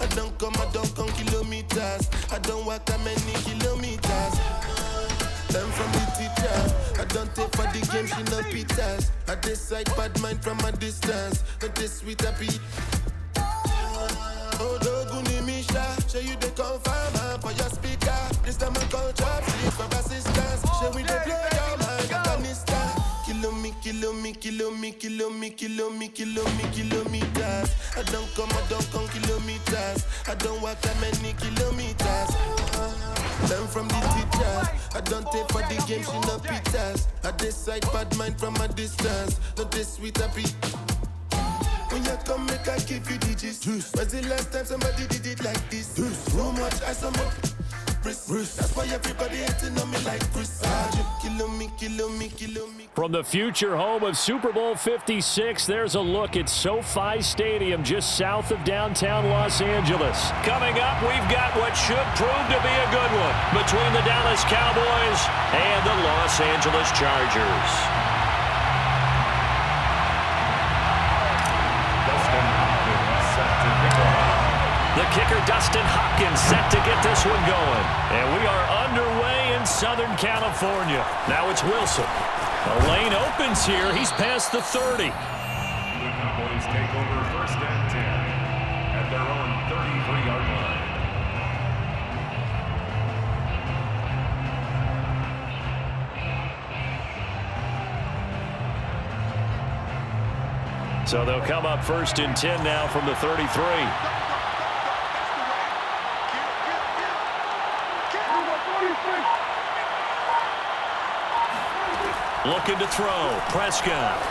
I don't come kilometers. I don't walk that many kilometers. Learn from the teacher. I don't take for the game, she no pitas. I decide bad mind from a distance. But this sweet happy. Oh, Doguni Misha, show you the confirm for your speaker. This time I call chops, please for assistance. Show we the blow your mind, Afghanistan. Kilometers. I don't come kilometers. I don't walk that many kilometers. Learn from the teacher. I don't take for the game, she no pitas. I decide bad mind from a distance. Not this sweet happy. When you come, make I give you digits. When's the last time somebody did it like this? Too much ice on my wrist. That's why everybody hating on me like Chris. Kill me. From the future home of Super Bowl 56, there's a look at SoFi Stadium just south of downtown Los Angeles. Coming up, we've got what should prove to be a good one between the Dallas Cowboys and the Los Angeles Chargers. The kicker, Dustin Hopkins, set to get this one going. And we are underway in Southern California. Now it's Wilson. The lane opens here. He's past the 30. The Cowboys take over 1st and 10 at their own 33-yard line. So they'll come up 1st and 10 now from the 33. Looking to throw. Prescott.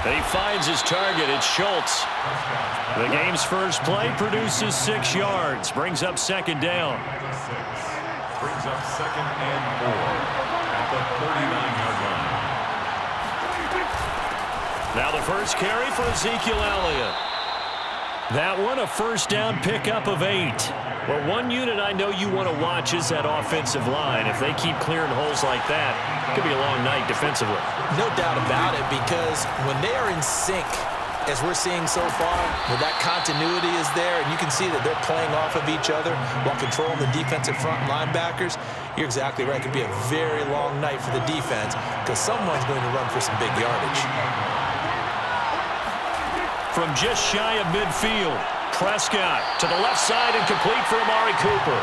He finds his target. It's Schultz. The game's first play produces 6 yards. Brings up 2nd down. Brings up 2nd and 4 at the 39-yard line. Now the first carry for Ezekiel Elliott. That one, a 1st down pickup of 8. Well, one unit I know you want to watch is that offensive line. If they keep clearing holes like that, it could be a long night defensively. No doubt about it, because when they are in sync, as we're seeing so far, where that continuity is there, and you can see that they're playing off of each other while controlling the defensive front linebackers, you're exactly right. It could be a very long night for the defense because someone's going to run for some big yardage. From just shy of midfield, Prescott to the left side and complete for Amari Cooper.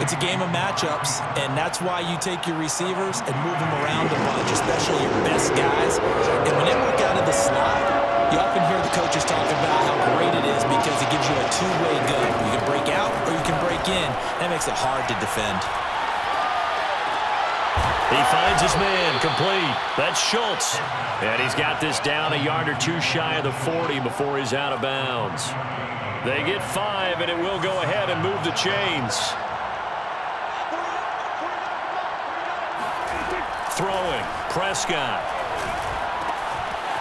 It's a game of matchups, and that's why you take your receivers and move them around a bunch, especially your best guys. And when they work out of the slot, you often hear the coaches talk about how great it is because it gives you a two-way gun. You can break out or you can break in. That makes it hard to defend. He finds his man, complete. That's Schultz. And he's got this down a yard or two shy of the 40 before he's out of bounds. They get 5, and it will go ahead and move the chains. Throwing, Prescott.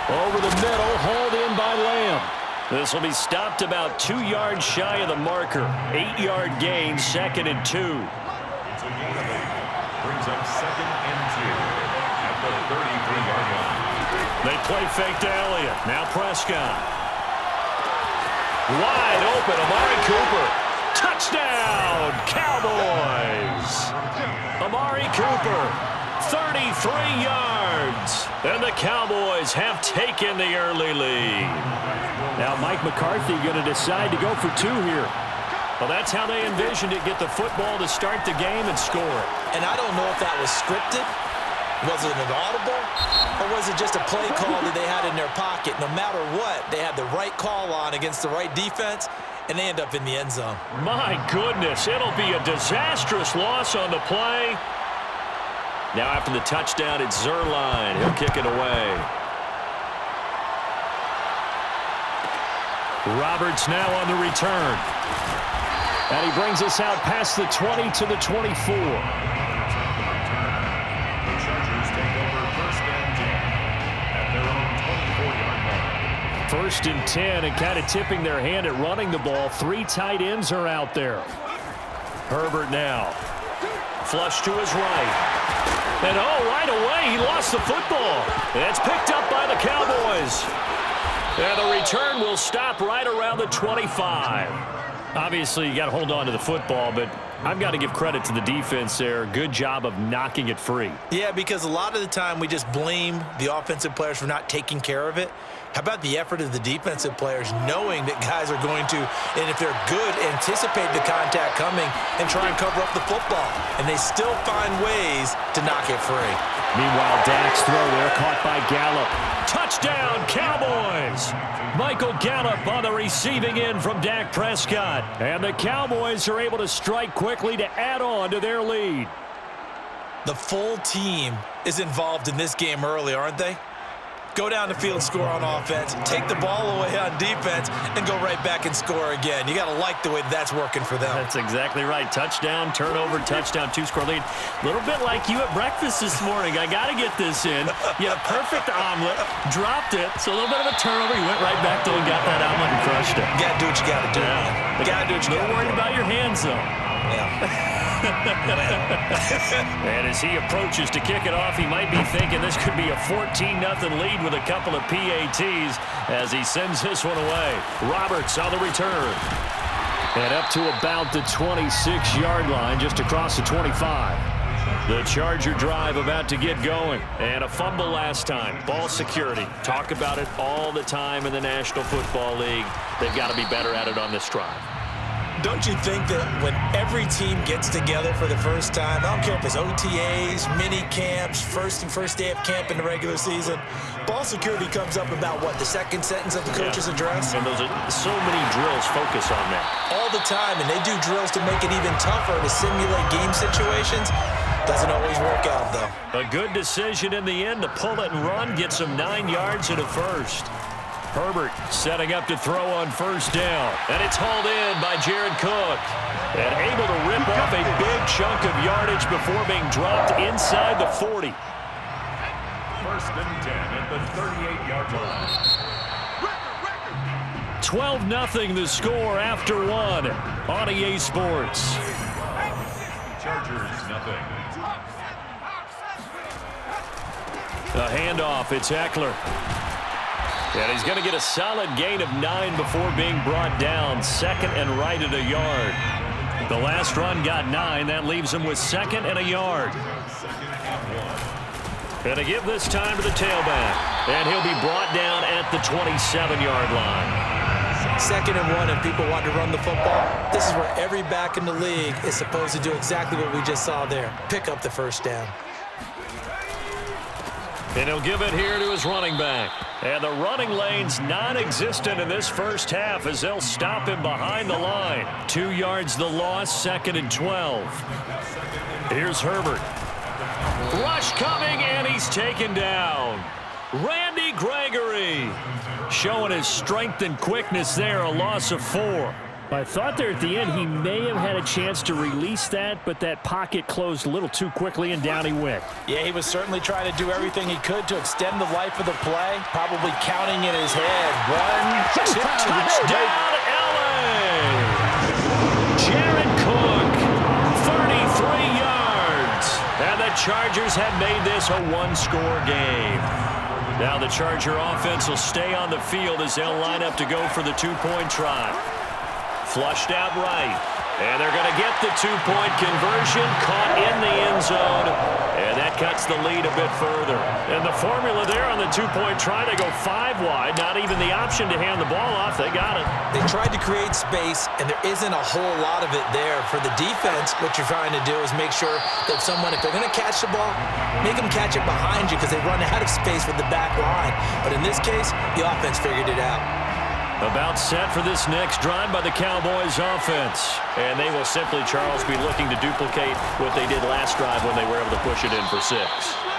Over the middle, hauled in by Lamb. This will be stopped about 2 yards shy of the marker. 8-yard gain, 2nd and 2. It's a gain of 8. Brings up 2nd and 2 at the 33-yard line. They play fake to Elliott. Now Prescott. Wide open, Amari Cooper. Touchdown, Cowboys. Amari Cooper, 33 yards. And the Cowboys have taken the early lead. Now Mike McCarthy going to decide to go for 2 here. Well, that's how they envisioned it, get the football to start the game and score it. And I don't know if that was scripted. Was it an audible? Or was it just a play call that they had in their pocket? No matter what, they had the right call on against the right defense, and they end up in the end zone. My goodness, it'll be a disastrous loss on the play. Now after the touchdown, it's Zerline. He'll kick it away. Roberts now on the return. And he brings us out past the 20 to the 24. First and 10, and kind of tipping their hand at running the ball. 3 tight ends are out there. Herbert now. Flush to his right. And right away, he lost the football. And it's picked up by the Cowboys. And the return will stop right around the 25. Obviously, you got to hold on to the football, but I've got to give credit to the defense there. Good job of knocking it free. Yeah, because a lot of the time we just blame the offensive players for not taking care of it. How about the effort of the defensive players knowing that guys are going to, and if they're good, anticipate the contact coming and try and cover up the football. And they still find ways to knock it free. Meanwhile, Dak's throw there caught by Gallup. Touchdown, Cowboys! Michael Gallup on the receiving end from Dak Prescott. And the Cowboys are able to strike quickly to add on to their lead. The full team is involved in this game early, aren't they? Go down the field, score on offense, take the ball away on defense, and go right back and score again. You got to like the way that's working for them. That's exactly right. Touchdown, turnover, touchdown, two-score lead. A little bit like you at breakfast this morning. I got to get this in. You had a perfect omelet, dropped it, so a little bit of a turnover. You went right back, though, and got that omelet and crushed it. You got to do what you got to do, man. You got to do what you got to do. Don't worry about your hands, though. Yeah. And as he approaches to kick it off, he might be thinking this could be a 14-0 lead with a couple of PATs as he sends this one away. Roberts on the return. And up to about the 26-yard line, just across the 25. The Charger drive about to get going. And a fumble last time. Ball security. Talk about it all the time in the National Football League. They've got to be better at it on this drive. Don't you think that when every team gets together for the first time, I don't care if it's OTAs, mini camps, first day of camp in the regular season, ball security comes up about what, the second sentence of the coach's address? And those are so many drills focus on that. All the time, and they do drills to make it even tougher to simulate game situations. Doesn't always work out, though. A good decision in the end to pull it and run, get some 9 yards and a first. Herbert setting up to throw on first down. And it's hauled in by Jared Cook. And able to rip off a big chunk of yardage before being dropped inside the 40. First and 10 at the 38-yard line. 12-0 the score after one on EA Sports. Chargers, nothing. A handoff, it's Eckler. And he's going to get a solid gain of 9 before being brought down. Second and right at a yard. The last run got 9. That leaves him with second and a yard. And to give this time to the tailback. And he'll be brought down at the 27-yard line. Second and 1, and people want to run the football. This is where every back in the league is supposed to do exactly what we just saw there. Pick up the first down. And he'll give it here to his running back. And the running lane's non-existent in this first half as they'll stop him behind the line. 2 yards the loss, second and 12. Here's Herbert. Rush coming, and he's taken down. Randy Gregory showing his strength and quickness there, a loss of 4. I thought there at the end he may have had a chance to release that, but that pocket closed a little too quickly, and down he went. Yeah, he was certainly trying to do everything he could to extend the life of the play, probably counting in his head. 1, 2, touchdown, LA! Jared Cook, 33 yards. And the Chargers have made this a one-score game. Now the Charger offense will stay on the field as they'll line up to go for the two-point try. Flushed out right. And they're going to get the two-point conversion, caught in the end zone. And that cuts the lead a bit further. And the formula there on the two-point try, they go 5 wide. Not even the option to hand the ball off. They got it. They tried to create space, and there isn't a whole lot of it there. For the defense, what you're trying to do is make sure that someone, if they're going to catch the ball, make them catch it behind you because they run out of space with the back line. But in this case, the offense figured it out. About set for this next drive by the Cowboys offense. And they will simply, Charles, be looking to duplicate what they did last drive when they were able to push it in for 6.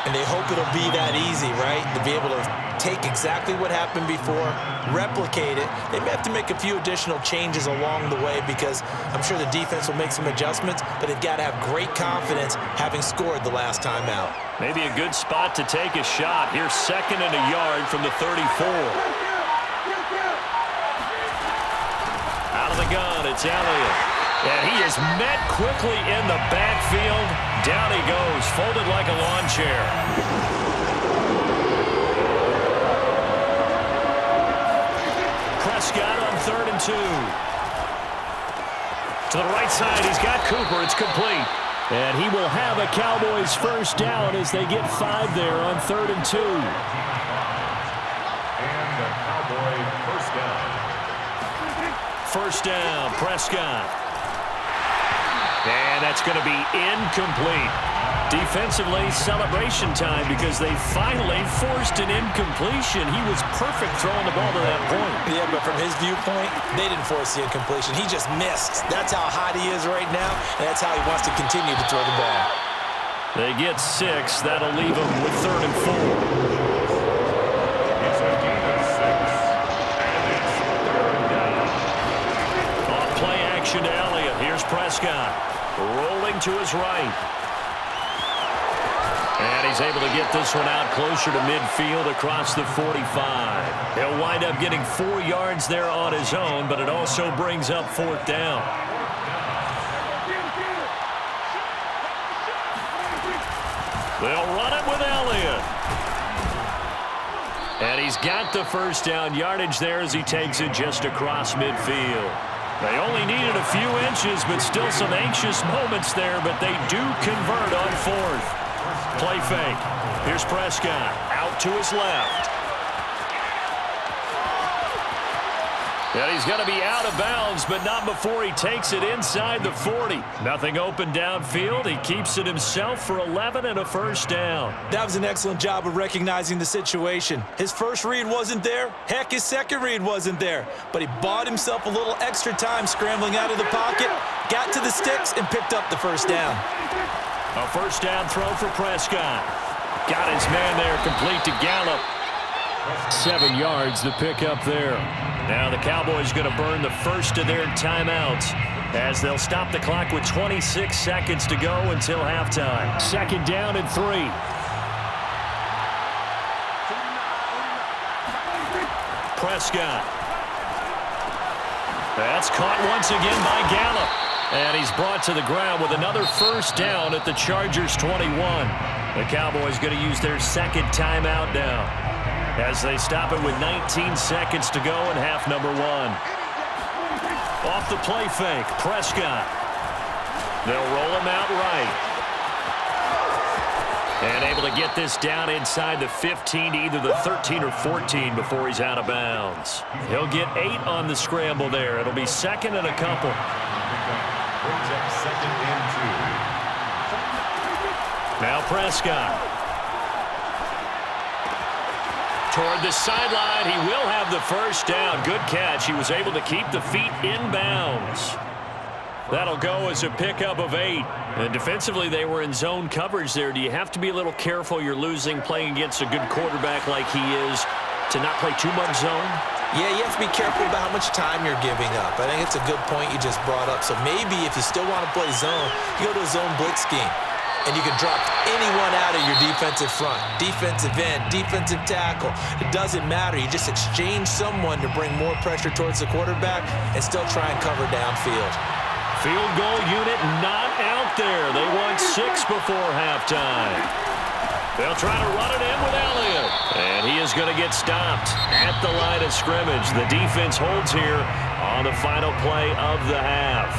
And they hope it'll be that easy, right? To be able to take exactly what happened before, replicate it. They may have to make a few additional changes along the way because I'm sure the defense will make some adjustments, but they've got to have great confidence having scored the last time out. Maybe a good spot to take a shot. Here's second and a yard from the 34. Out of the gun, it's Elliott. And he is met quickly in the backfield. Down he goes, folded like a lawn chair. Prescott on 3rd and 2. To the right side, he's got Cooper. It's complete. And he will have a Cowboys first down as they get 5 there on 3rd and 2. And the Cowboy first down. First down, Prescott. And that's going to be incomplete. Defensively, celebration time because they finally forced an incompletion. He was perfect throwing the ball to that point. Yeah, but from his viewpoint, they didn't force the incompletion. He just missed. That's how hot he is right now, and that's how he wants to continue to throw the ball. They get 6. That'll leave them with 3rd and 4. It's a gain of 6. And it's 3rd down. On play action to Elliott. Here's Prescott. Rolling to his right. And he's able to get this one out closer to midfield across the 45. He'll wind up getting 4 yards there on his own, but it also brings up 4th down. They'll run it with Elliott. And he's got the first down yardage there as he takes it just across midfield. They only needed a few inches, but still some anxious moments there, but they do convert on 4th. Play fake. Here's Prescott out to his left. And he's going to be out of bounds, but not before he takes it inside the 40. Nothing open downfield. He keeps it himself for 11 and a first down. That was an excellent job of recognizing the situation. His first read wasn't there. Heck, his second read wasn't there. But he bought himself a little extra time scrambling out of the pocket, got to the sticks, and picked up the first down. A first down throw for Prescott. Got his man there, complete to Gallup. 7 yards the pick up there. Now the Cowboys going to burn the first of their timeouts as they'll stop the clock with 26 seconds to go until halftime. 2nd down and 3. Prescott. That's caught once again by Gallup. And he's brought to the ground with another first down at the Chargers' 21. The Cowboys going to use their 2nd timeout now as they stop it with 19 seconds to go in half number 1. Off the play fake, Prescott. They'll roll him out right. And able to get this down inside the 15 to either the 13 or 14 before he's out of bounds. He'll get 8 on the scramble there. It'll be 2nd and a couple. Brings up 2nd and 2. Now Prescott. Toward the sideline, he will have the first down. Good catch. He was able to keep the feet in bounds. That'll go as a pickup of 8. And defensively, they were in zone coverage there. Do you have to be a little careful? You're losing playing against a good quarterback like he is to not play too much zone? Yeah, you have to be careful about how much time you're giving up. I think it's a good point you just brought up. So maybe if you still want to play zone, you go to a zone blitz scheme. And you can drop anyone out of your defensive front, defensive end, defensive tackle. It doesn't matter. You just exchange someone to bring more pressure towards the quarterback and still try and cover downfield. Field goal unit not out there. They won 6 before halftime. They'll try to run it in with Elliott. And he is going to get stopped at the line of scrimmage. The defense holds here on the final play of the half.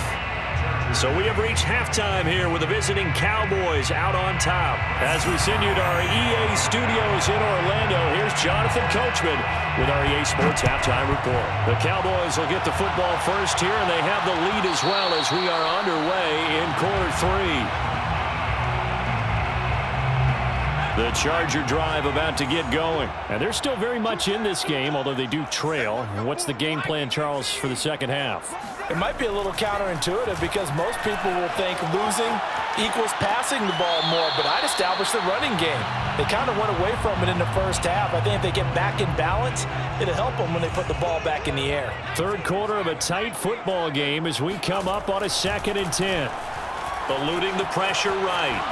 So we have reached halftime here with the visiting Cowboys out on top. As we send you to our EA studios in Orlando, here's Jonathan Coachman with our EA Sports Halftime Report. The Cowboys will get the football first here, and they have the lead as well as we are underway in quarter 3. The Charger drive about to get going. And they're still very much in this game, although they do trail. And what's the game plan, Charles, for the second half? It might be a little counterintuitive because most people will think losing equals passing the ball more, but I'd establish the running game. They kind of went away from it in the first half. I think if they get back in balance, it'll help them when they put the ball back in the air. Third quarter of a tight football game as we come up on a 2nd and 10. Eluding the pressure right.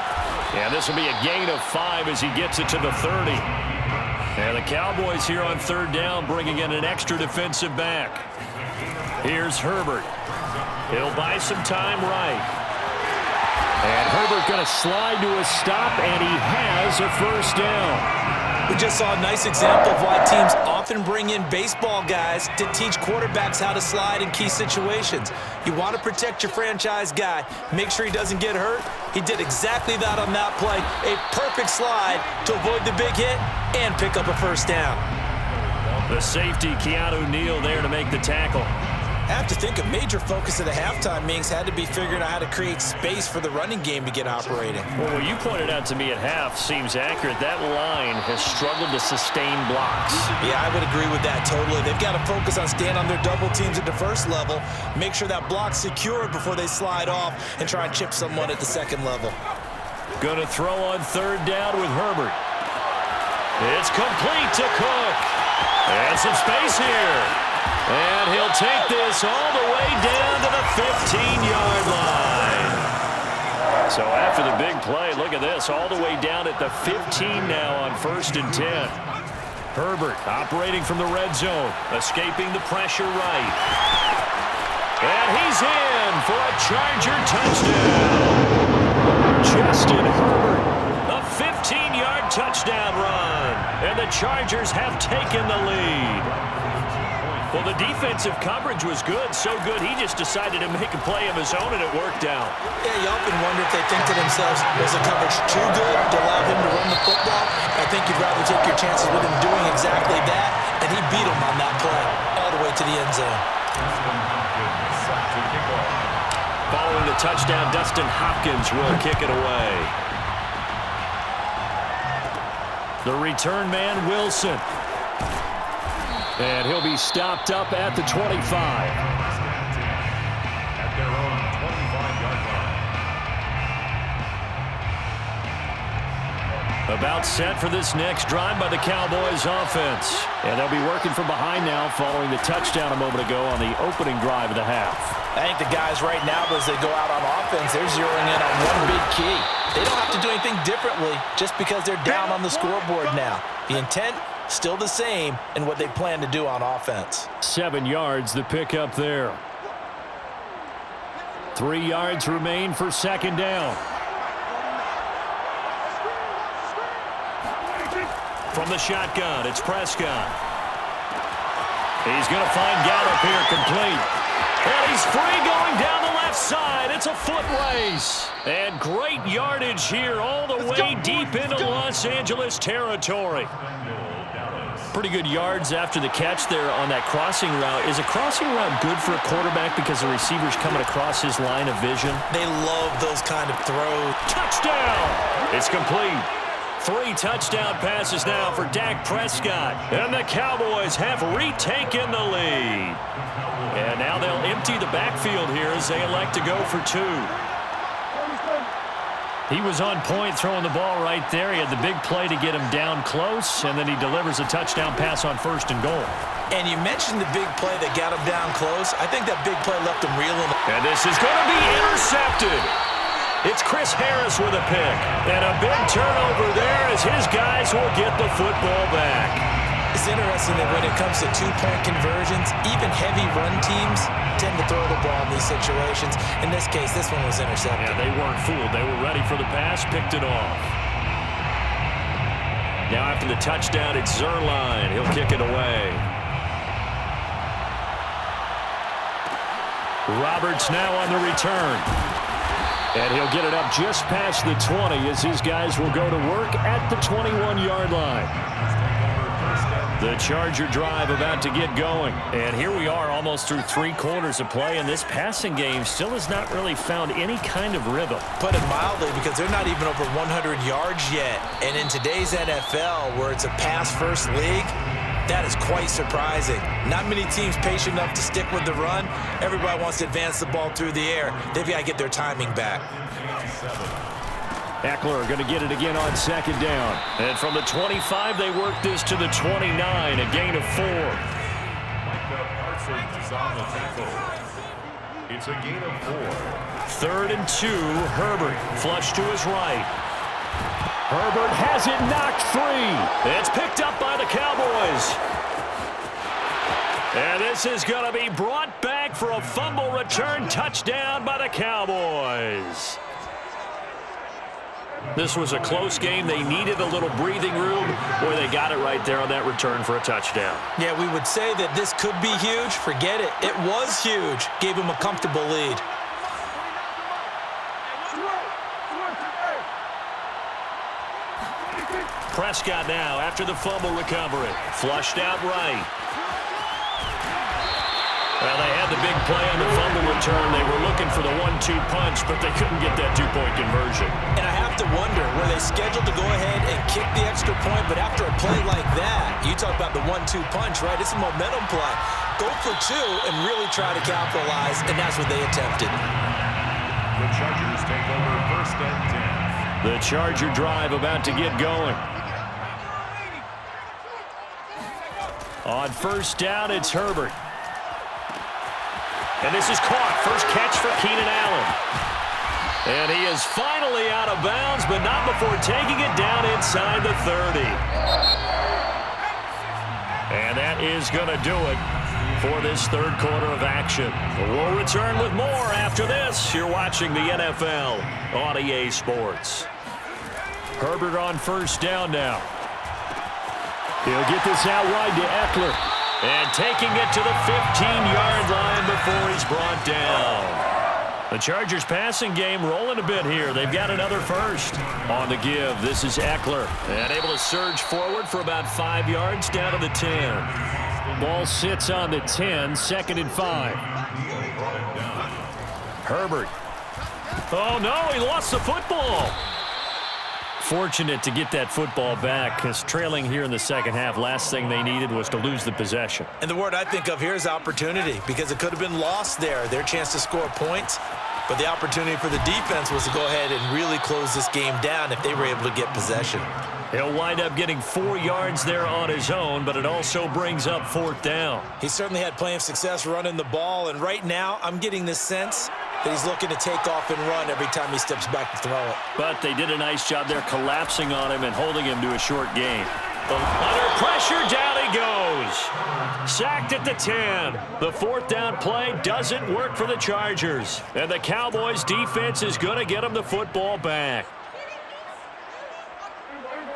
And this will be a gain of 5 as he gets it to the 30. And the Cowboys here on 3rd down bringing in an extra defensive back. Here's Herbert. He'll buy some time right. And Herbert going to slide to a stop, and he has a first down. We just saw a nice example of why teams often bring in baseball guys to teach quarterbacks how to slide in key situations. You want to protect your franchise guy. Make sure he doesn't get hurt. He did exactly that on that play. A perfect slide to avoid the big hit and pick up a first down. The safety, Keanu Neal, there to make the tackle. I have to think a major focus of the halftime meetings had to be figuring out how to create space for the running game to get operating. Well, what you pointed out to me at half seems accurate. That line has struggled to sustain blocks. Yeah, I would agree with that totally. They've got to focus on staying on their double teams at the first level, make sure that block's secured before they slide off, and try and chip someone at the second level. Going to throw on third down with Herbert. It's complete to Cook. And some space here. And he'll take this all the way down to the 15-yard line. So after the big play, look at this, all the way down at the 15 now on 1st and 10. Herbert operating from the red zone, escaping the pressure right. And he's in for a Charger touchdown. Justin Herbert, a 15-yard touchdown run. And the Chargers have taken the lead. Well, the defensive coverage was good, so good he just decided to make a play of his own, and it worked out. Yeah, you often wonder if they think to themselves, was the coverage too good to allow him to run the football? I think you'd rather take your chances with him doing exactly that, and he beat him on that play all the way to the end zone. Following the touchdown, Dustin Hopkins will kick it away. The return man, Wilson. And he'll be stopped up at the 25. At their own 25-yard line. About set for this next drive by the Cowboys offense. And they'll be working from behind now following the touchdown a moment ago on the opening drive of the half. I think the guys right now, as they go out on offense, they're zeroing in on one big key. They don't have to do anything differently just because they're down on the scoreboard now. The intent, still the same in what they plan to do on offense. 7 yards, the pickup there. 3 yards remain for second down. From the shotgun, it's Prescott. He's going to find Gallup here complete. And he's free going down the left side. It's a foot race. And great yardage here all the way deep into Los Angeles territory. Pretty good yards after the catch there on that crossing route. Is a crossing route good for a quarterback because the receiver's coming across his line of vision? They love those kind of throws. Touchdown! It's complete. 3 touchdown passes now for Dak Prescott. And the Cowboys have retaken the lead. And now they'll empty the backfield here as they elect to go for 2. He was on point throwing the ball right there. He had the big play to get him down close, and then he delivers a touchdown pass on 1st and goal. And you mentioned the big play that got him down close. I think that big play left him reeling. And this is going to be intercepted. It's Chris Harris with a pick. And a big turnover there as his guys will get the football back. It's interesting that when it comes to two-point conversions, even heavy run teams tend to throw the ball in these situations. In this case, this one was intercepted. Yeah, they weren't fooled. They were ready for the pass, picked it off. Now after the touchdown, it's Zerline. He'll kick it away. Roberts now on the return. And he'll get it up just past the 20 as his guys will go to work at the 21-yard line. The Charger drive about to get going. And here we are almost through 3 quarters of play, and this passing game still has not really found any kind of rhythm. Put it mildly, because they're not even over 100 yards yet. And in today's NFL, where it's a pass-first league, that is quite surprising. Not many teams patient enough to stick with the run. Everybody wants to advance the ball through the air. They've got to get their timing back. Eckler going to get it again on second down. And from the 25, they work this to the 29, a gain of 4. It's a gain of 4. 3rd and 2, Herbert, flush to his right. Herbert has it knocked free. It's picked up by the Cowboys. And this is going to be brought back for a fumble return touchdown by the Cowboys. This was a close game. They needed a little breathing room. Boy, they got it right there on that return for a touchdown. Yeah, we would say that this could be huge. Forget it. It was huge. Gave him a comfortable lead. Prescott now after the fumble recovery. Flushed out right. Well, they had the big play on the fumble return. They were looking for the 1-2 punch, but they couldn't get that two-point conversion. And I have to wonder, were they scheduled to go ahead and kick the extra point, but after a play like that, you talk about the 1-2 punch, right? It's a momentum play. Go for two and really try to capitalize, and that's what they attempted. The Chargers take over 1st and 10. The Charger drive about to get going. On 1st down, it's Herbert. And this is caught. First catch for Keenan Allen. And he is finally out of bounds, but not before taking it down inside the 30. And that is going to do it for this third quarter of action. We'll return with more after this. You're watching the NFL on EA Sports. Herbert on 1st down now. He'll get this out wide to Eckler. And taking it to the 15-yard line before he's brought down. The Chargers passing game rolling a bit here. They've got another first. On the give, this is Eckler. And able to surge forward for about 5 yards down to the 10. Ball sits on the 10, 2nd and 5. Herbert. Oh, no, he lost the football. Fortunate to get that football back, because trailing here in the second half, last thing they needed was to lose the possession. And the word I think of here is opportunity, because it could have been lost there, their chance to score points. But the opportunity for the defense was to go ahead and really close this game down if they were able to get possession. He'll wind up getting 4 yards there on his own, but it also brings up 4th down. He certainly had plenty of success running the ball, and right now I'm getting this sense that he's looking to take off and run every time he steps back to throw it. But they did a nice job there collapsing on him and holding him to a short gain. Under pressure, down he goes. Sacked at the 10. The 4th down play doesn't work for the Chargers. And the Cowboys defense is going to get him the football back.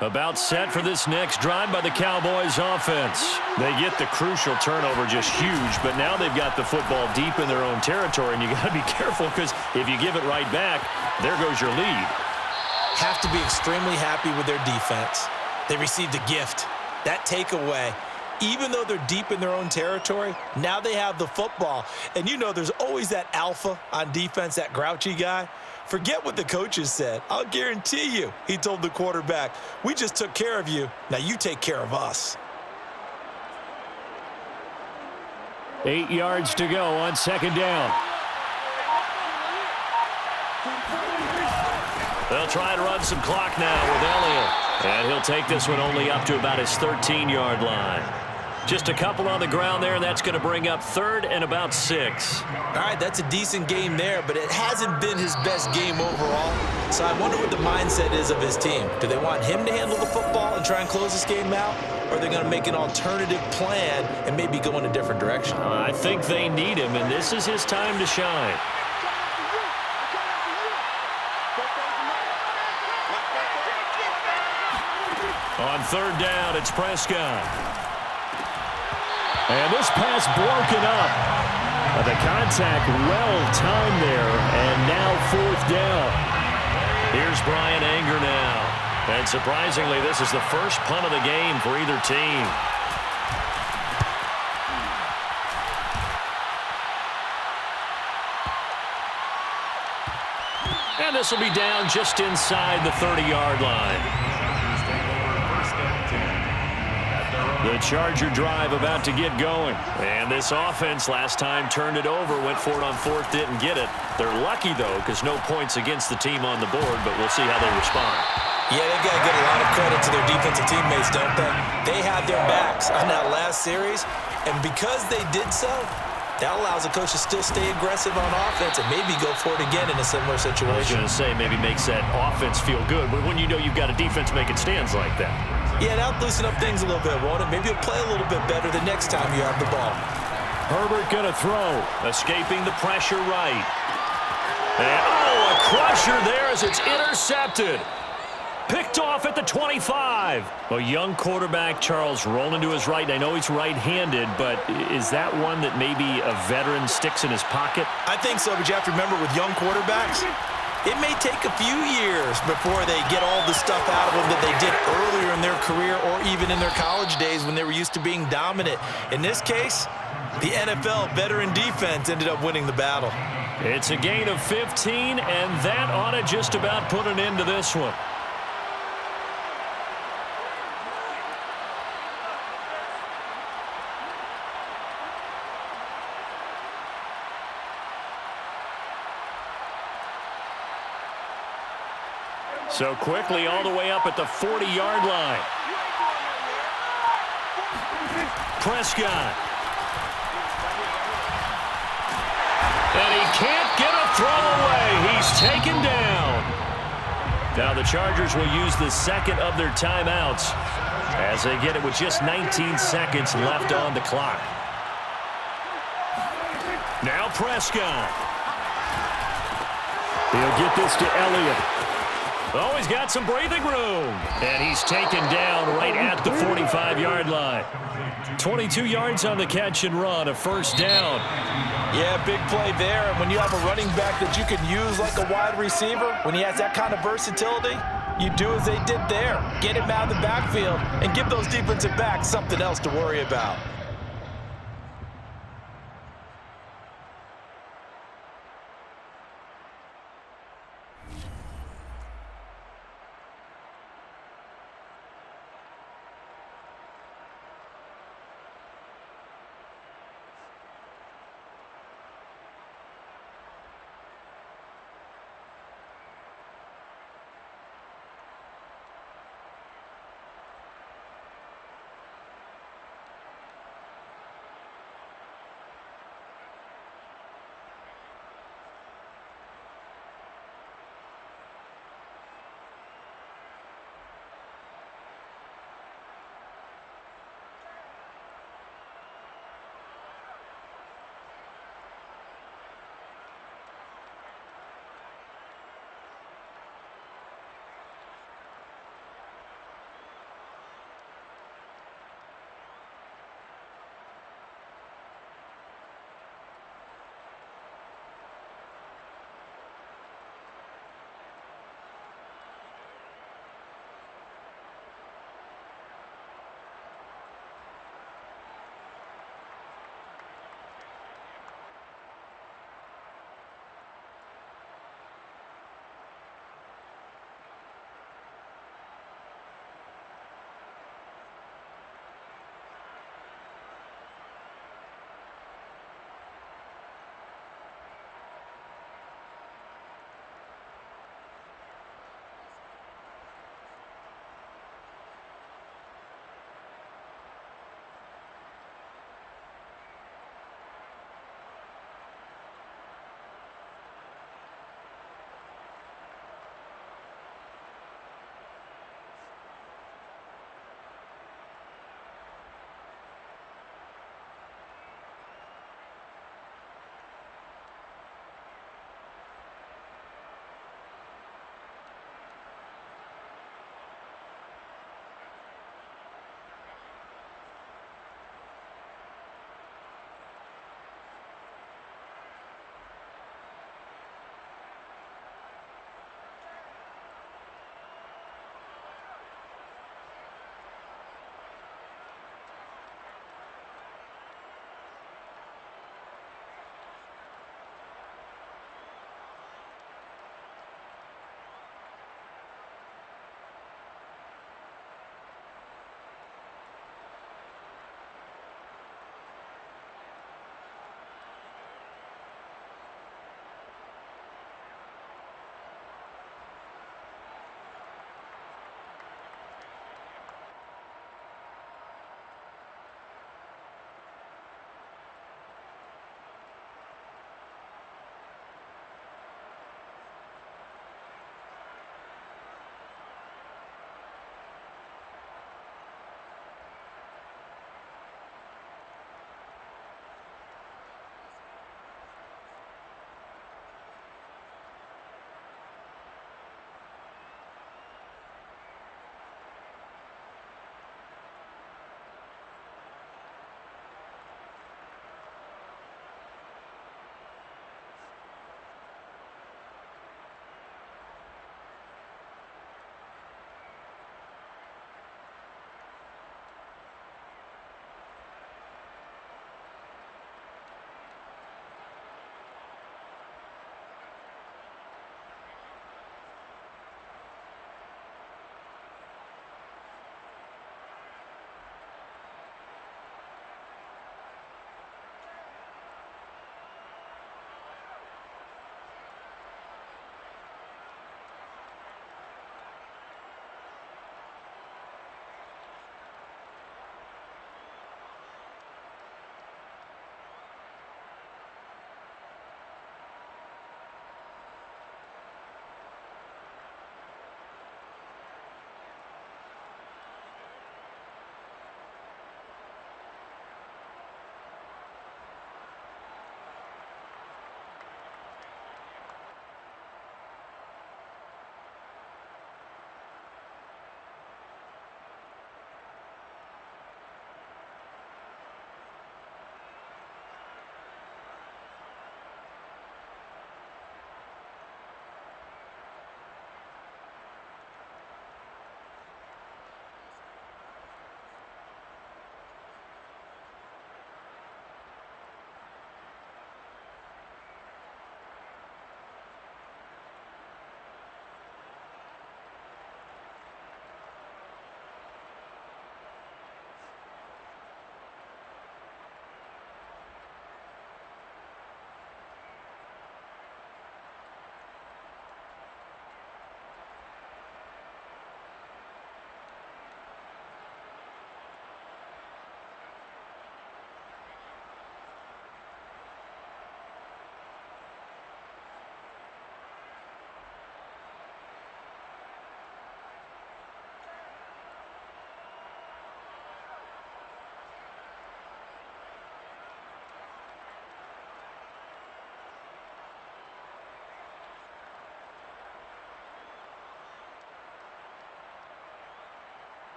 About set for this next drive by the Cowboys offense. They get the crucial turnover, just huge, but now they've got the football deep in their own territory, and you got to be careful, because if you give it right back, there goes your lead. Have to be extremely happy with their defense. They received a gift. That takeaway, even though they're deep in their own territory, now they have the football. And you know there's always that alpha on defense, that grouchy guy. Forget what the coaches said. I'll guarantee you, he told the quarterback, we just took care of you. Now you take care of us. 8 yards to go on 2nd down. They'll try to run some clock now with Elliott. And he'll take this one only up to about his 13-yard line. Just a couple on the ground there, and that's going to bring up 3rd and about 6. All right, that's a decent game there, but it hasn't been his best game overall. So I wonder what the mindset is of his team. Do they want him to handle the football and try and close this game out? Or are they going to make an alternative plan and maybe go in a different direction? I think they need him, and this is his time to shine. On 3rd down, it's Prescott. And this pass broken up. The contact well-timed there, and now 4th down. Here's Brian Anger now. And surprisingly, this is the first punt of the game for either team. And this will be down just inside the 30-yard line. The Charger drive about to get going. And this offense last time turned it over, went for it on 4th, didn't get it. They're lucky, though, because no points against the team on the board, but we'll see how they respond. Yeah, they've got to give a lot of credit to their defensive teammates, don't they? They had their backs on that last series, and because they did so, that allows the coach to still stay aggressive on offense and maybe go for it again in a similar situation. I was going to say, maybe makes that offense feel good, but when you know you've got a defense making stands like that. Yeah, that'll loosen up things a little bit, won't it? Maybe you'll play a little bit better the next time you have the ball. Herbert going to throw, escaping the pressure right. And, oh, a crusher there as it's intercepted. Picked off at the 25. A young quarterback, Charles, rolling to his right. I know he's right-handed, but is that one that maybe a veteran sticks in his pocket? I think so, but you have to remember with young quarterbacks, it may take a few years before they get all the stuff out of them that they did earlier in their career or even in their college days when they were used to being dominant. In this case, the NFL veteran defense ended up winning the battle. It's a gain of 15, and that ought to just about put an end to this one. So quickly all the way up at the 40-yard line. Prescott. And he can't get a throw away. He's taken down. Now the Chargers will use the second of their timeouts as they get it with just 19 seconds left on the clock. Now Prescott. He'll get this to Elliott. Oh, he's got some breathing room. And he's taken down right at the 45-yard line. 22 yards on the catch and run, a first down. Yeah, big play there. And when you have a running back that you can use like a wide receiver, when he has that kind of versatility, you do as they did there. Get him out of the backfield and give those defensive backs something else to worry about.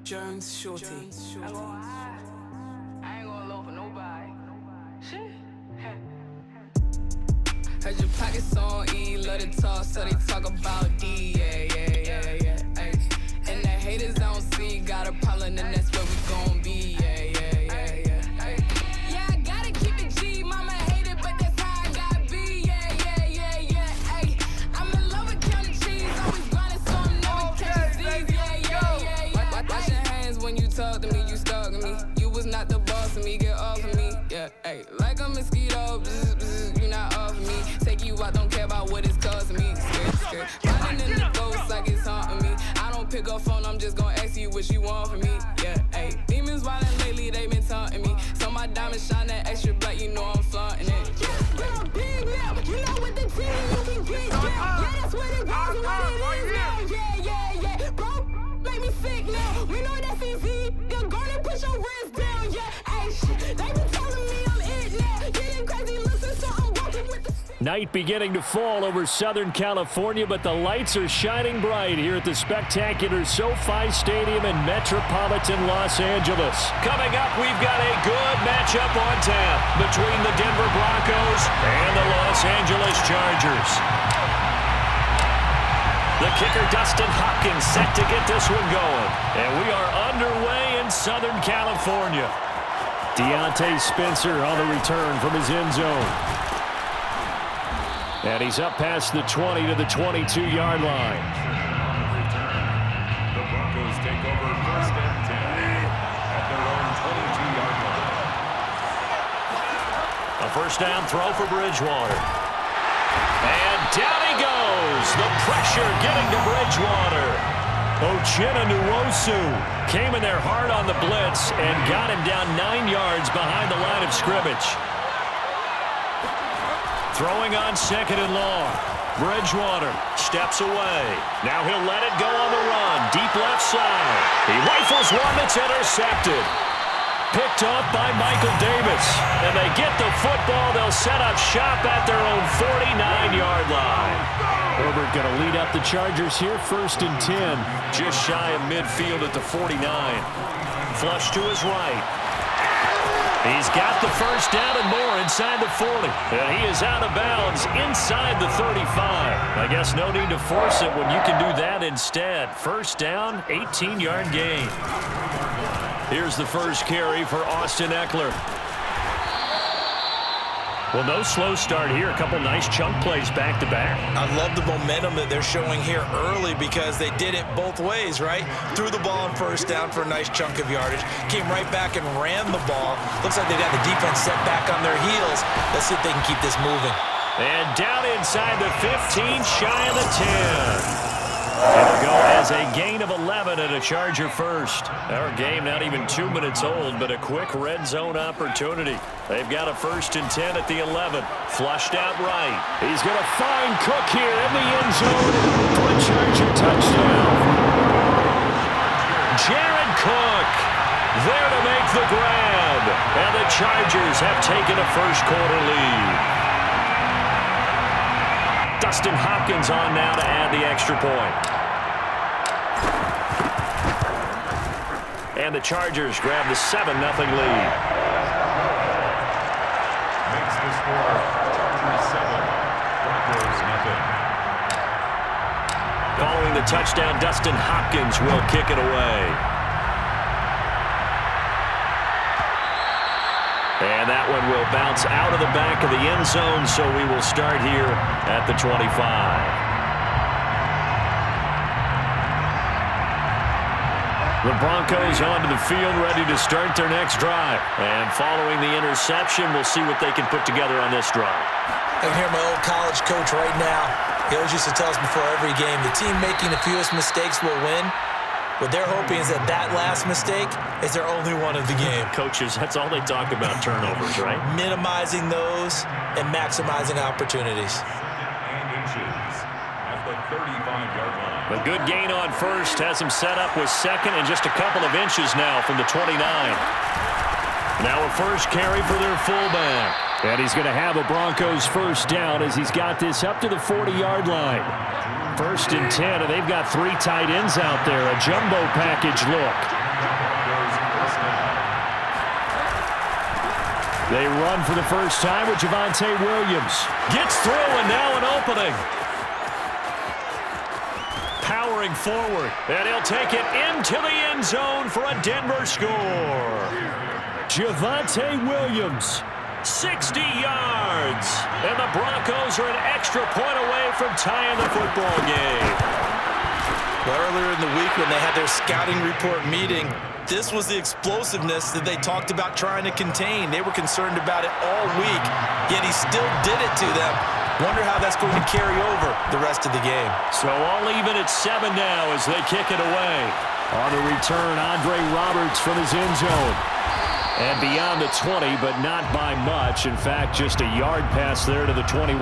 Jones Shorty. I ain't gonna low for nobody. Shit. Heard your pockets on E, love to talk, so they talk about D. Yeah. Ay. And the haters I don't see, got a problem, and that's where we gon' be. Yeah. Ay. Yeah, I gotta keep it G, mama hate it, but that's how I gotta be. Yeah. Ay. I'm in love with counting cheese, always grinding, so I'm never catching Z's. Yeah. Wash your hands when you talk to me, you stalking me. You was not the boss of me, get off of me. Yeah, ay. Like a mosquito, you not off of me. Take you out, don't care about what it's costing me. Scared. Riding in the ghost like it's haunting me. I don't pick up phone, I'm just gonna ask you what you want from me. Yeah, ayy. Demons wildin' lately, they been taunting me. So my diamonds shine that extra black, you know I'm flaunting it. Yeah, big now. You know what the team you can get. Yeah, that's what it was and what it is now. Yeah. Bro, make me sick now. We know that's easy. You're gonna put your wrist down. Yeah, ayy, shit. They been telling me I'm it now. Getting crazy, listen, so I'm walking with the Night beginning to fall over Southern California, but the lights are shining bright here at the spectacular SoFi Stadium in metropolitan Los Angeles. Coming up, we've got a good matchup on tap between the Denver Broncos and the Los Angeles Chargers. The kicker, Dustin Hopkins, set to get this one going. And we are underway in Southern California. Deontay Spencer on the return from his end zone. And he's up past the 20 to the 22-yard line. The Broncos take over first and 10 at their own 22-yard line. A first down throw for Bridgewater. And down he goes. The pressure getting to Bridgewater. Uchenna Nwosu came in there hard on the blitz and got him down 9 yards behind the line of scrimmage. Throwing on second and long. Bridgewater steps away. Now he'll let it go on the run. Deep left side. He rifles one that's intercepted. Picked off by Michael Davis. And they get the football. They'll set up shop at their own 49-yard line. Herbert going to lead up the Chargers here. First and 10. Just shy of midfield at the 49. Flush to his right. He's got the first down and more inside the 40. And he is out of bounds inside the 35. I guess no need to force it when you can do that instead. First down, 18-yard gain. Here's the first carry for Austin Eckler. Well, no slow start here. A couple nice chunk plays back-to-back. I love the momentum that they're showing here early because they did it both ways, right? Threw the ball on first down for a nice chunk of yardage. Came right back and ran the ball. Looks like they got the defense set back on their heels. Let's see if they can keep this moving. And down inside the 15, shy of the 10. It'll go as a gain of 11 and a Charger first. Our game not even 2 minutes old, but a quick red zone opportunity. They've got a first and 10 at the 11. Flushed out right. He's going to find Cook here in the end zone for a Charger touchdown. Jared Cook there to make the grab. And the Chargers have taken a first quarter lead. Dustin Hopkins on now to add the extra point. And the Chargers grab the 7-0 lead. Makes the score Chargers 7, Broncos nothing. Following the touchdown, Dustin Hopkins will kick it away. And that one will bounce out of the back of the end zone, so we will start here at the 25. The Broncos onto the field, ready to start their next drive. And following the interception, we'll see what they can put together on this drive. I can hear my old college coach right now. He always used to tell us before every game, the team making the fewest mistakes will win. What they're hoping is that last mistake is their only one of the game. Coaches, that's all they talk about, turnovers, right? Minimizing those and maximizing opportunities. And inches at the 35-yard line. A good gain on first has him set up with second and just a couple of inches now from the 29. Now a first carry for their fullback. And he's going to have a Broncos first down as he's got this up to the 40-yard line. First and 10, and they've got 3 tight ends out there. A jumbo package look. They run for the first time with Javonte Williams. Gets through, and now an opening. Powering forward, and he'll take it into the end zone for a Denver score. Javonte Williams, 60 yards. And the Broncos are an extra point away from tying the football game. Well, earlier in the week when they had their scouting report meeting, this was the explosiveness that they talked about trying to contain. They were concerned about it all week, yet he still did it to them. Wonder how that's going to carry over the rest of the game. So all even at 7 now as they kick it away. On the return, Andre Roberts from his end zone. And beyond the 20, but not by much. In fact, just a yard pass there to the 21.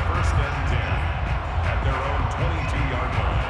First and 10 at their own 22-yard line.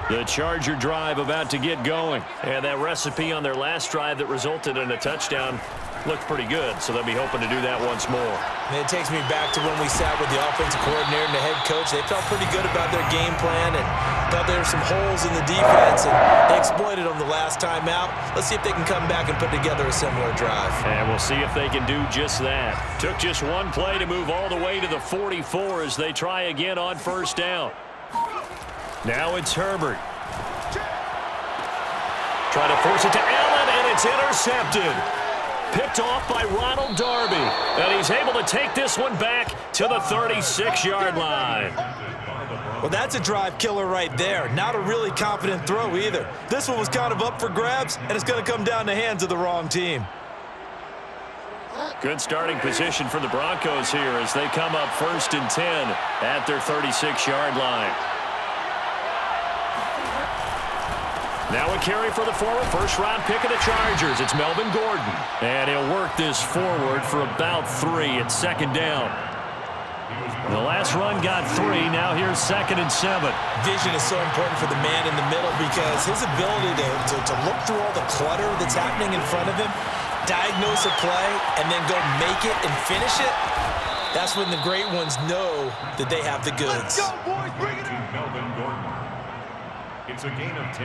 The Charger drive about to get going. And that recipe on their last drive that resulted in a touchdown looked pretty good, so they'll be hoping to do that once more. And it takes me back to when we sat with the offensive coordinator and the head coach. They felt pretty good about their game plan and thought there were some holes in the defense, and they exploited them the last time out. Let's see if they can come back and put together a similar drive. And we'll see if they can do just that. Took just one play to move all the way to the 44 as they try again on first down. Now it's Herbert. Try to force it to Allen, and it's intercepted. Picked off by Ronald Darby. And he's able to take this one back to the 36-yard line. Well, that's a drive killer right there. Not a really confident throw either. This one was kind of up for grabs, and it's going to come down the hands of the wrong team. Good starting position for the Broncos here as they come up 1st and 10 at their 36-yard line. Now a carry for the former first-round pick of the Chargers. It's Melvin Gordon. And he'll work this forward for about 3 at 2nd down. The last run got 3. Now here's 2nd and 7. Vision is so important for the man in the middle because his ability to look through all the clutter that's happening in front of him, diagnose a play, and then go make it and finish it, that's when the great ones know that they have the goods. Let's go, boys. Bring it in. Melvin Gordon. It's a gain of 10.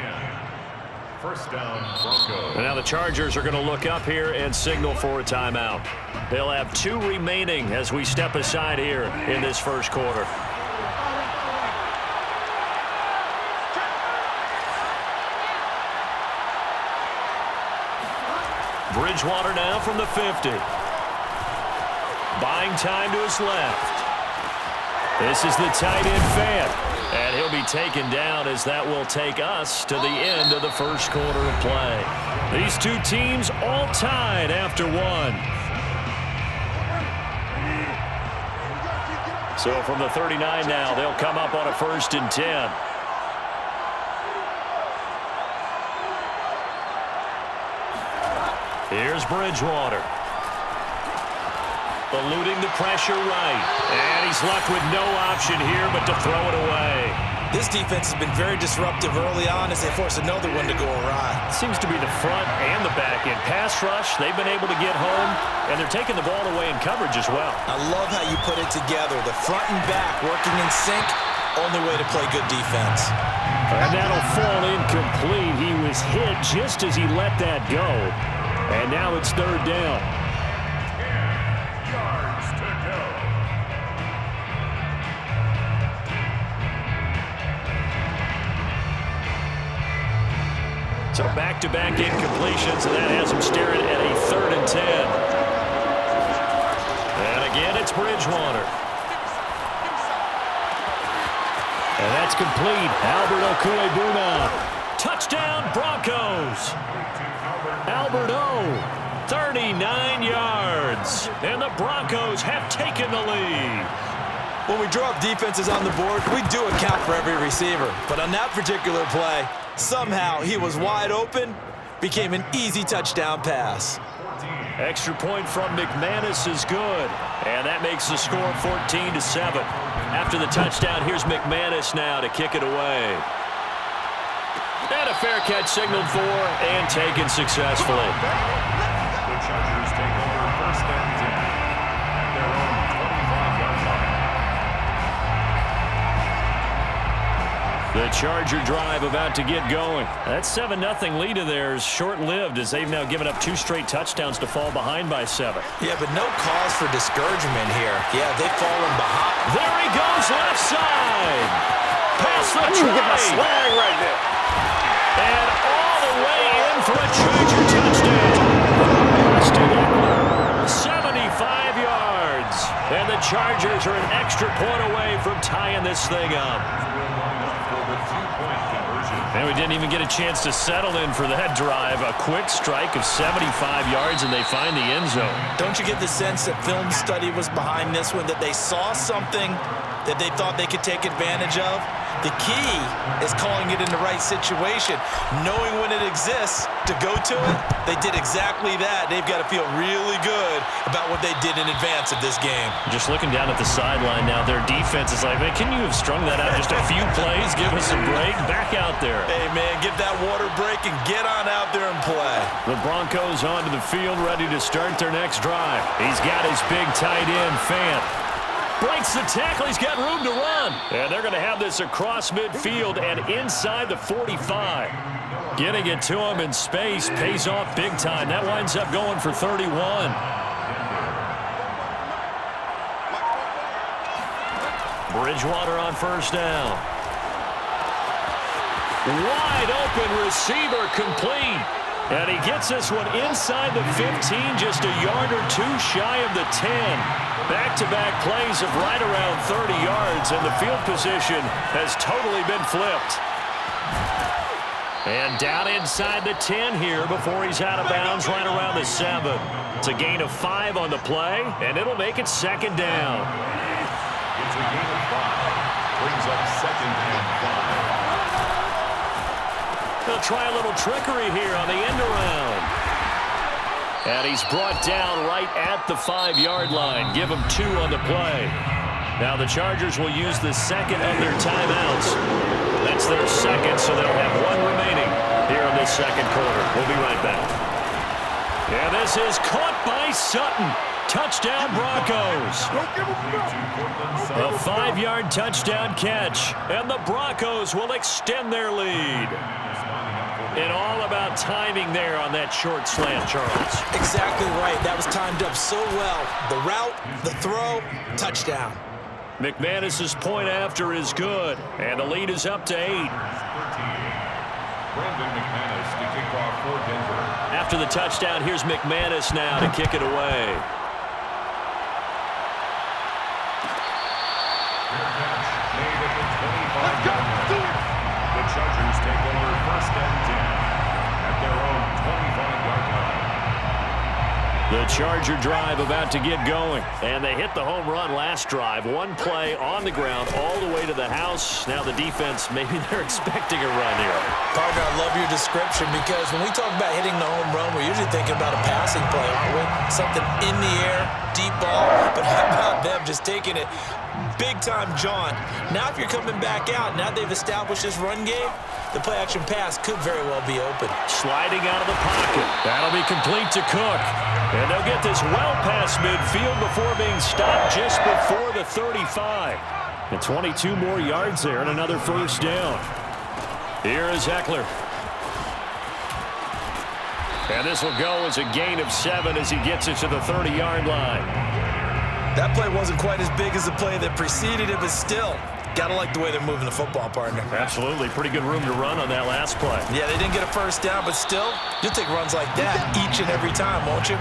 First down, Broncos. And now the Chargers are going to look up here and signal for a timeout. They'll have 2 remaining as we step aside here in this first quarter. Bridgewater now from the 50. Buying time to his left. This is the tight end Fant. And he'll be taken down as that will take us to the end of the first quarter of play. These two teams all tied after 1. So from the 39 now, they'll come up on a 1st and 10. Here's Bridgewater. Eluding the pressure right. And he's left with no option here but to throw it away. This defense has been very disruptive early on as they force another one to go awry. Seems to be the front and the back end. Pass rush, they've been able to get home, and they're taking the ball away in coverage as well. I love how you put it together. The front and back working in sync, only way to play good defense. And that'll fall incomplete. He was hit just as he let that go. And now it's 3rd down. 10 yards to go. So back-to-back incompletions, and that has him staring at a 3rd and 10. And again, it's Bridgewater. And that's complete. Albert Okwuegbunam. Touchdown, Broncos. Albert O, 39 yards. And the Broncos have taken the lead. When we draw up defenses on the board, we do account for every receiver. But on that particular play, somehow he was wide open, became an easy touchdown pass. Extra point from McManus is good. And that makes the score 14-7. After the touchdown, here's McManus now to kick it away. And a fair catch signaled for and taken successfully. The Chargers The Charger drive about to get going. That 7-0 lead of theirs short-lived as they've now given up 2 straight touchdowns to fall behind by 7. Yeah, but no cause for discouragement here. Yeah, they've fallen behind. There he goes, left side. Past the tray. Get my swag right there. And all the way in for a Charger touchdown. Austin Eckler, 75 yards. And the Chargers are an extra point away from tying this thing up. And we didn't even get a chance to settle in for that drive. A quick strike of 75 yards, and they find the end zone. Don't you get the sense that film study was behind this one, that they saw something that they thought they could take advantage of? The key is calling it in the right situation, knowing when it exists to go to it. They did exactly that. They've got to feel really good about what they did in advance of this game. Just looking down at the sideline now, their defense is like, man, can you have strung that out just a few plays? Give us a break. Back out there. Hey, man, give that water break and get on out there and play. The Broncos onto the field, ready to start their next drive. He's got his big tight end, Fant. Breaks the tackle. He's got room to run. And they're going to have this across midfield and inside the 45. Getting it to him in space pays off big time. That winds up going for 31. Bridgewater on first down. Wide open receiver complete. And he gets this one inside the 15, just a yard or 2 shy of the 10. Back-to-back plays of right around 30 yards, and the field position has totally been flipped. And down inside the 10 here before he's out of bounds right around the 7. It's a gain of 5 on the play, and it'll make it second down. It's a gain of 5. Brings up second and 5. They'll try a little trickery here on the end around. And he's brought down right at the 5-yard line. Give him 2 on the play. Now the Chargers will use the second of their timeouts. That's their second, so they'll have 1 remaining here in this second quarter. We'll be right back. And this is caught by Sutton. Touchdown, Broncos. A 5-yard touchdown catch, and the Broncos will extend their lead. And all about timing there on that short slant, Charles. Exactly right. That was timed up so well. The route, the throw, touchdown. McManus's point after is good, and the lead is up to 8. Brandon McManus to kick off for Denver. After the touchdown, here's McManus now to kick it away. Made at the 25-yard line. The Chargers take over first and 10 at their own 25-yard line. The Charger drive about to get going, and they hit the home run last drive. 1 play on the ground all the way to the house. Now the defense, maybe they're expecting a run here. Partner, I love your description, because when we talk about hitting the home run, we're usually thinking about a passing play, aren't we? Something in the air, deep ball, but how about them just taking it big-time jaunt? Now if you're coming back out, now they've established this run game, the play-action pass could very well be open. Sliding out of the pocket. That'll be complete to Cook. And they'll get this well past midfield before being stopped just before the 35. And 22 more yards there and another first down. Here is Eckler. And this will go as a gain of 7 as he gets it to the 30-yard line. That play wasn't quite as big as the play that preceded it, but still, gotta like the way they're moving the football, partner. Absolutely. Pretty good room to run on that last play. Yeah, they didn't get a first down, but still, you'll take runs like that each and every time, won't you?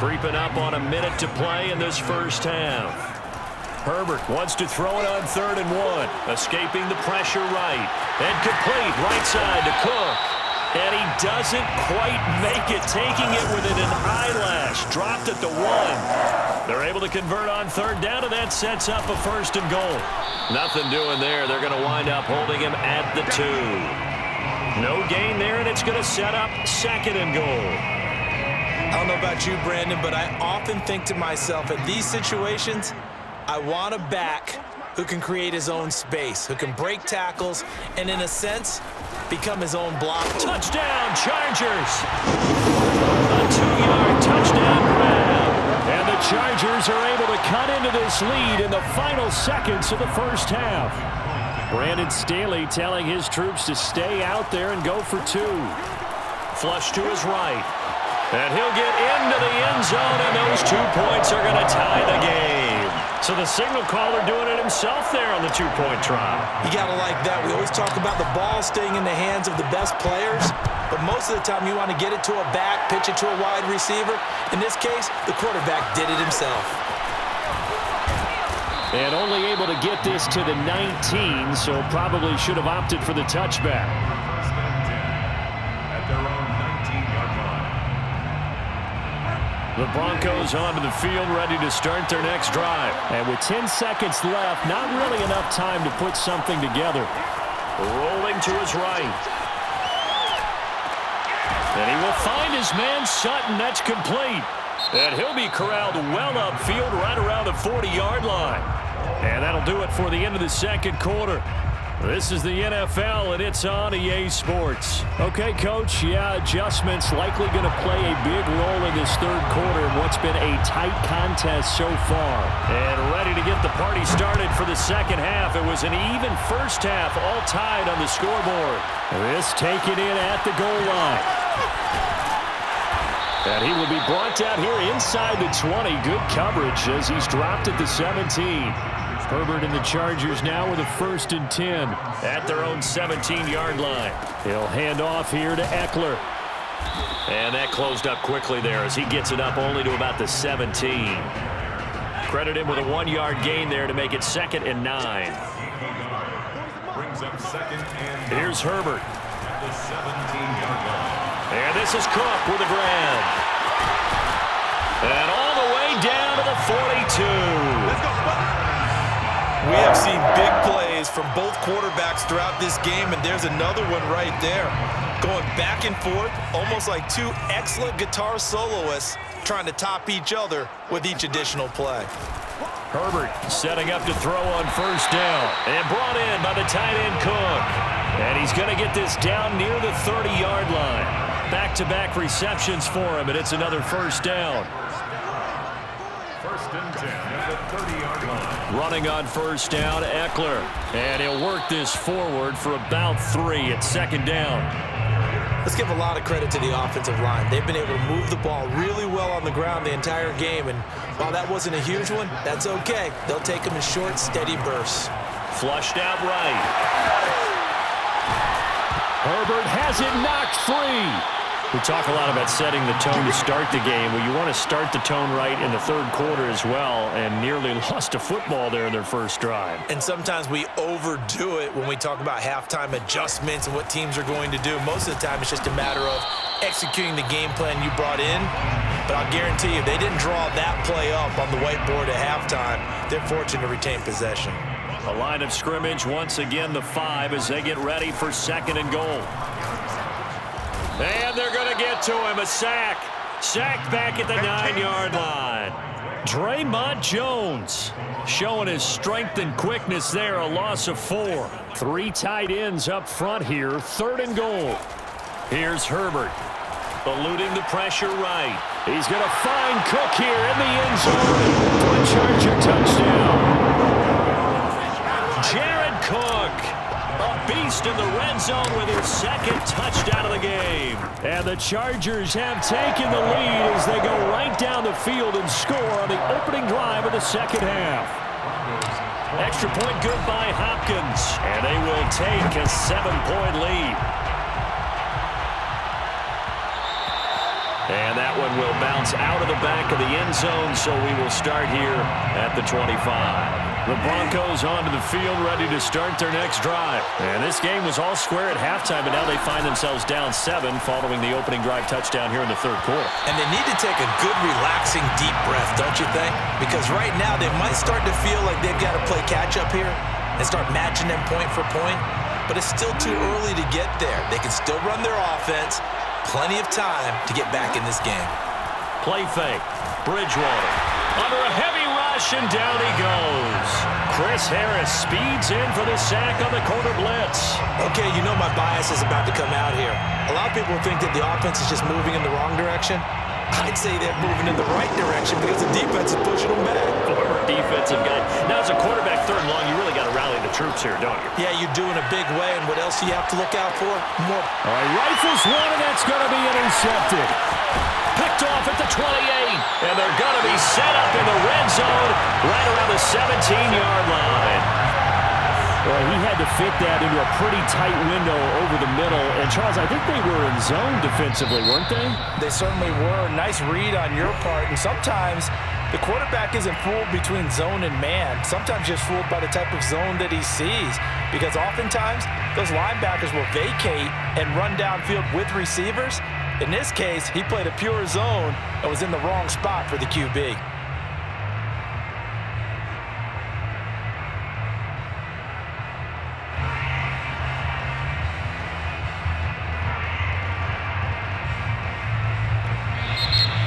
Creeping up on a minute to play in this first half. Herbert wants to throw it on 3rd and 1. Escaping the pressure right. And complete right side to Cook. And he doesn't quite make it, taking it within an eyelash. Dropped at the 1. They're able to convert on 3rd down, and that sets up a 1st and goal. Nothing doing there. They're going to wind up holding him at the 2. No gain there, and it's going to set up 2nd and goal. I don't know about you, Brandon, but I often think to myself, in these situations, I want a back who can create his own space, who can break tackles, and in a sense, become his own block. Touchdown, Chargers! A 2-yard touchdown grab. And the Chargers are able to cut into this lead in the final seconds of the first half. Brandon Staley telling his troops to stay out there and go for 2. Flush to his right. And he'll get into the end zone, and those 2 points are going to tie the game. So the signal caller doing it himself there on the 2-point try. You got to like that. We always talk about the ball staying in the hands of the best players, but most of the time you want to get it to a back, pitch it to a wide receiver. In this case, the quarterback did it himself. And only able to get this to the 19, so probably should have opted for the touchback. First and 10 at their own 19-yard line. The Broncos onto the field, ready to start their next drive. And with 10 seconds left, not really enough time to put something together. Rolling to his right. And he will find his man Sutton. That's complete. And he'll be corralled well upfield right around the 40-yard line. And that'll do it for the end of the second quarter. This is the NFL, and it's on EA Sports. Okay, Coach, yeah, adjustments likely going to play a big role in this third quarter in what's been a tight contest so far. And ready to get the party started for the second half. It was an even first half, all tied on the scoreboard. This taken in at the goal line. And he will be brought down here inside the 20. Good coverage as he's dropped at the 17. Herbert and the Chargers now with a 1st and 10 at their own 17-yard line. He'll hand off here to Eckler. And that closed up quickly there as he gets it up only to about the 17. Credit him with a 1-yard gain there to make it 2nd and 9. Brings up 2nd and 9. Here's Herbert. At the 17-yard line. And this is Cook with a grab. And all the way down to the 42. Let's go. We have seen big plays from both quarterbacks throughout this game, and there's another one right there. Going back and forth, almost like 2 excellent guitar soloists trying to top each other with each additional play. Herbert setting up to throw on 1st down. And brought in by the tight end Cook. And he's going to get this down near the 30-yard line. Back-to-back receptions for him, and it's another 1st down. 1st and 10 at the 30-yard line. Running on 1st down, Eckler. And he'll work this forward for about 3 at 2nd down. Let's give a lot of credit to the offensive line. They've been able to move the ball really well on the ground the entire game, and while that wasn't a huge one, that's okay. They'll take them in short, steady bursts. Flushed out right. Herbert has it knocked free. We talk a lot about setting the tone to start the game. Well, you want to start the tone right in the third quarter as well, and nearly lost a football there in their first drive. And sometimes we overdo it when we talk about halftime adjustments and what teams are going to do. Most of the time, it's just a matter of executing the game plan you brought in. But I'll guarantee you, they didn't draw that play up on the whiteboard at halftime. They're fortunate to retain possession. A line of scrimmage once again, the 5, as they get ready for 2nd and goal. And they're going to get to him, a sack. Sacked back at the 9-yard line. Draymond Jones showing his strength and quickness there, a loss of 4. 3 tight ends up front here, 3rd and goal. Here's Herbert, eluding the pressure right. He's going to find Cook here in the end zone for a Charger touchdown. Jared Cook. A beast in the red zone with his 2nd touchdown of the game. And the Chargers have taken the lead as they go right down the field and score on the opening drive of the second half. Extra point good by Hopkins. And they will take a 7-point lead. And that one will bounce out of the back of the end zone, so we will start here at the 25. The Broncos onto the field, ready to start their next drive. And this game was all square at halftime, but now they find themselves down 7 following the opening drive touchdown here in the third quarter. And they need to take a good, relaxing, deep breath, don't you think? Because right now they might start to feel like they've got to play catch-up here and start matching them point for point. But it's still too early to get there. They can still run their offense. Plenty of time to get back in this game. Play fake. Bridgewater under a heavy rush, and down he goes. Chris Harris speeds in for the sack on the corner blitz. Okay, you know my bias is about to come out here. A lot of people think that the offense is just moving in the wrong direction. I'd say they're moving in the right direction because the defense is pushing them back. Former defensive guy. Now, as a quarterback, third and long, you really got to rally the troops here, don't you? Yeah, you do in a big way, and what else do you have to look out for? More. All right, rifles one, and that's going to be intercepted. Picked off at the 28, and they're going to be set up in the red zone right around the 17-yard line. Well, he had to fit that into a pretty tight window over the middle. And, Charles, I think they were in zone defensively, weren't they? They certainly were. Nice read on your part. And sometimes the quarterback isn't fooled between zone and man. Sometimes just fooled by the type of zone that he sees. Because oftentimes, those linebackers will vacate and run downfield with receivers. In this case, he played a pure zone and was in the wrong spot for the QB.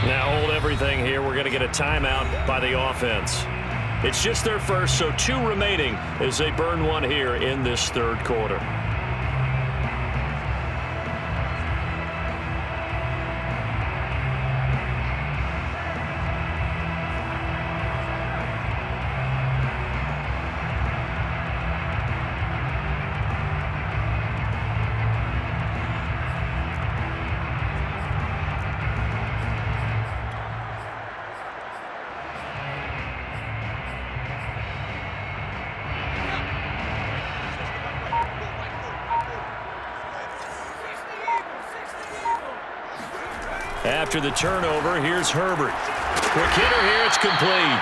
Now hold everything here. We're going to get a timeout by the offense. It's just their first, so 2 remaining as they burn one here in this third quarter. After the turnover, here's Herbert. Quick hitter here, it's complete.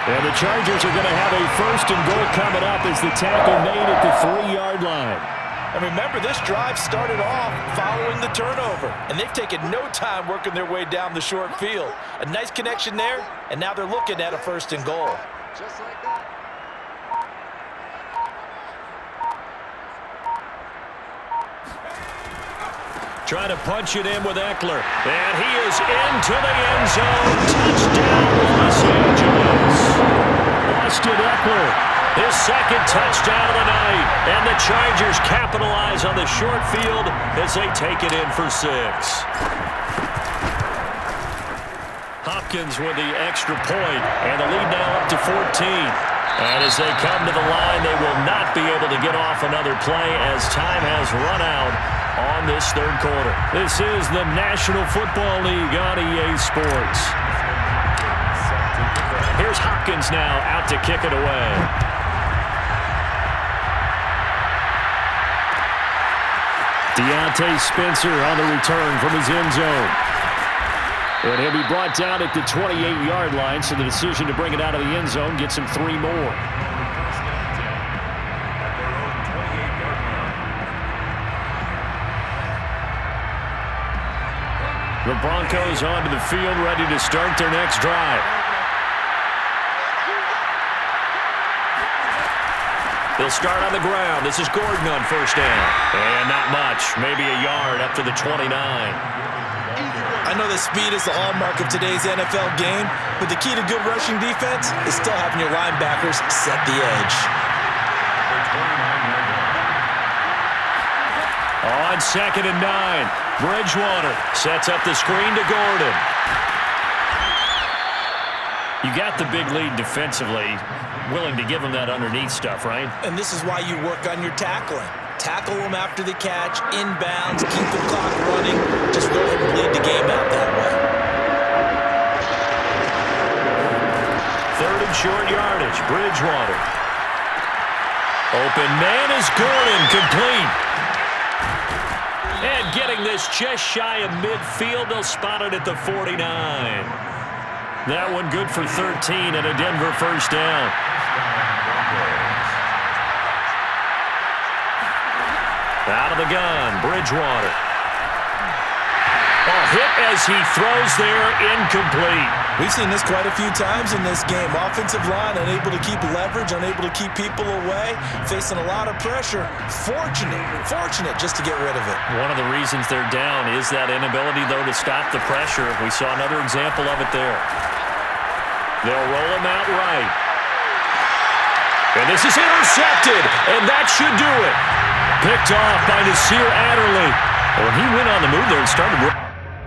And the Chargers are going to have a first and goal coming up as the tackle made at the 3-yard line. And remember, this drive started off following the turnover, and they've taken no time working their way down the short field. A nice connection there, and now they're looking at a first and goal. Just like that. Trying to punch it in with Eckler. And he is into the end zone. Touchdown, Los Angeles. Austin Eckler, his second touchdown of the night. And the Chargers capitalize on the short field as they take it in for 6. Hopkins with the extra point, and the lead now up to 14. And as they come to the line, they will not be able to get off another play as time has run out on this third quarter. This is the National Football League on EA Sports. Here's Hopkins now out to kick it away. Deontay Spencer on the return from his end zone. And he'll be brought down at the 28-yard line, so the decision to bring it out of the end zone gets him 3 more. The Broncos onto the field, ready to start their next drive. They'll start on the ground. This is Gordon on first down. And not much, maybe a yard up to the 29. I know that speed is the hallmark of today's NFL game, but the key to good rushing defense is still having your linebackers set the edge. On 2nd and 9. Bridgewater sets up the screen to Gordon. You got the big lead defensively, willing to give them that underneath stuff, right? And this is why you work on your tackling. Tackle them after the catch, inbounds, keep the clock running. Just go ahead and bleed the game out that way. 3rd and short yardage, Bridgewater. Open man is Gordon, complete. And getting this just shy of midfield, they'll spot it at the 49. That one good for 13 and a Denver first down. Out of the gun, Bridgewater. A hit as he throws there, incomplete. We've seen this quite a few times in this game. Offensive line unable to keep leverage, unable to keep people away, facing a lot of pressure. Fortunate just to get rid of it. One of the reasons they're down is that inability, though, to stop the pressure. We saw another example of it there. They'll roll him out right. And this is intercepted, and that should do it. Picked off by Nasir Adderley. Well, he went on the move there and started